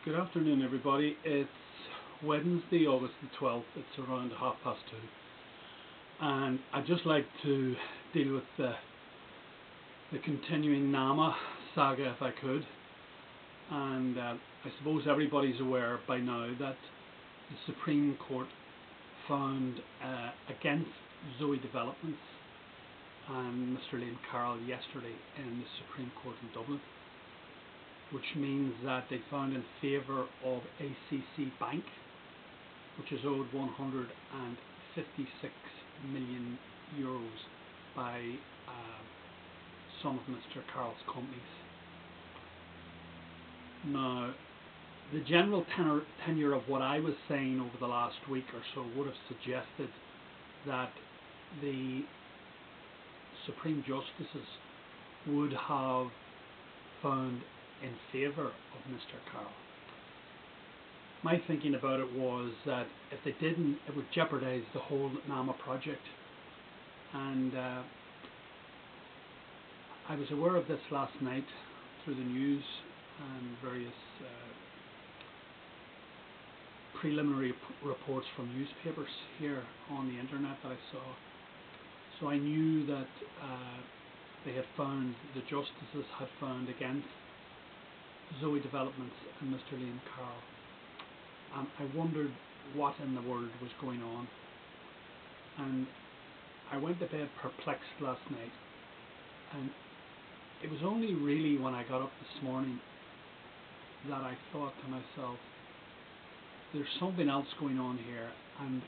Good afternoon, everybody. It's Wednesday, August the 12th. It's around 2:30, and I'd just like to deal with the continuing NAMA saga, if I could. And I suppose everybody's aware by now that the Supreme Court found against Zoe Developments and Mr. Liam Carroll yesterday in the Supreme Court in Dublin, which means that they found in favour of ACC Bank, which is owed €156 million by some of Mr. Carroll's companies. Now, the general tenure of what I was saying over the last week or so would have suggested that the Supreme Justices would have found in favour of Mr. Carroll. My thinking about it was that if they didn't, it would jeopardise the whole NAMA project. And I was aware of this last night through the news and various preliminary reports from newspapers here on the internet that I saw. So I knew that they had found, the justices had found against Zoe Developments and Mr. Liam Carroll. I wondered what in the world was going on, and I went to bed perplexed last night, and it was only really when I got up this morning that I thought to myself, there's something else going on here. And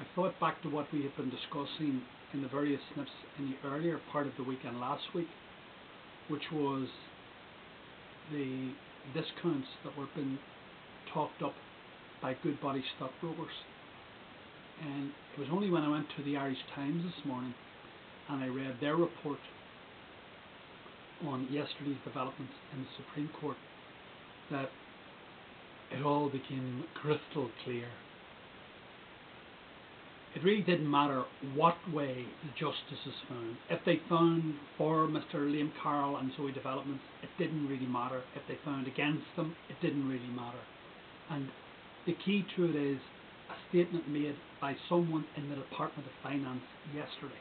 I thought back to what we had been discussing in the various snips in the earlier part of the weekend last week, which was the discounts that were being talked up by good body stockbrokers. And it was only when I went to the Irish Times this morning and I read their report on yesterday's developments in the Supreme Court that it all became crystal clear. It really didn't matter what way the justices found. If they found for Mr. Liam Carroll and Zoe Developments, it didn't really matter. If they found against them, it didn't really matter. And the key to it is a statement made by someone in the Department of Finance yesterday.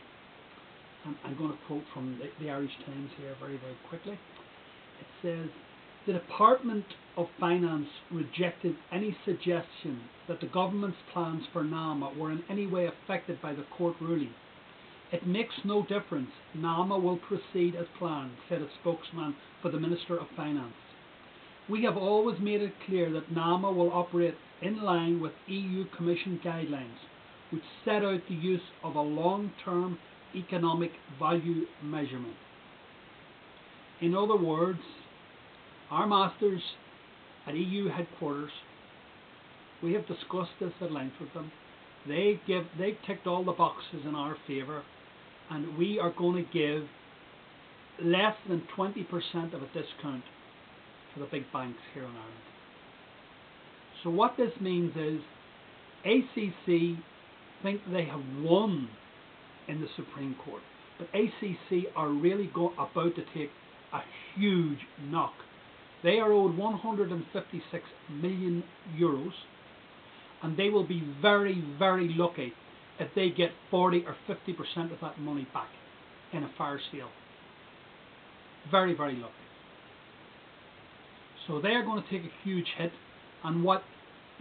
And I'm going to quote from the Irish Times here very, very quickly. It says, "The Department of Finance rejected any suggestion that the government's plans for NAMA were in any way affected by the court ruling. It makes no difference. NAMA will proceed as planned," said a spokesman for the Minister of Finance. "We have always made it clear that NAMA will operate in line with EU Commission guidelines, which set out the use of a long-term economic value measurement." In other words, our masters at EU headquarters, we have discussed this at length with them. They've ticked all the boxes in our favour, and we are going to give less than 20% of a discount to the big banks here in Ireland. So what this means is ACC think they have won in the Supreme Court, but ACC are really about to take a huge knock. They are owed €156 million, and they will be very, very lucky if they get 40 or 50% of that money back in a fire sale. Very, very lucky. So they are going to take a huge hit, and what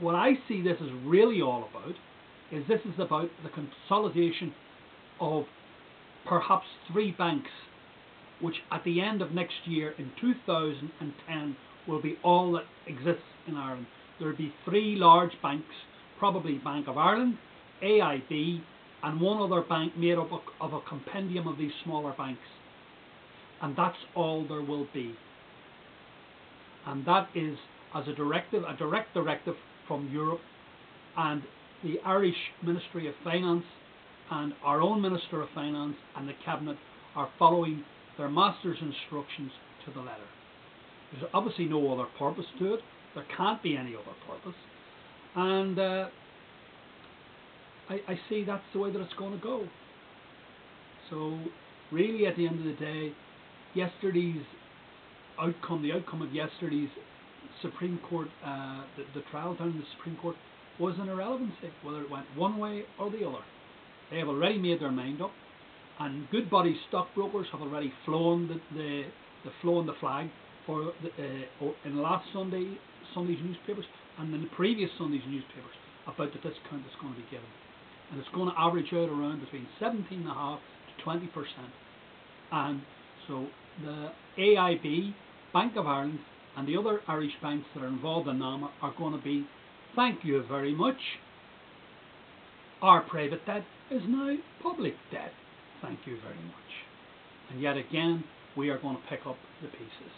I see this is really all about is this is about the consolidation of perhaps 3 banks, which at the end of next year in 2010 will be all that exists in Ireland. There will be 3 large banks, probably Bank of Ireland, AIB, and one other bank made up of a compendium of these smaller banks. And that's all there will be. And that is as a direct directive from Europe, and the Irish Ministry of Finance and our own Minister of Finance and the Cabinet are following their master's instructions to the letter. There's obviously no other purpose to it. There can't be any other purpose. And I see that's the way that it's going to go. So really at the end of the day, yesterday's outcome, the outcome of yesterday's Supreme Court, the trial down in the Supreme Court was an irrelevancy, whether it went one way or the other. They have already made their mind up, and Goodbody stockbrokers have already flown the flag for in last Sunday's newspapers and in the previous Sunday's newspapers about the discount that's going to be given, and it's going to average out around between 17.5% to 20%. And so the AIB, Bank of Ireland, and the other Irish banks that are involved in NAMA are going to be, thank you very much. Our private debt is now public debt. Thank you very much. And yet again, we are going to pick up the pieces.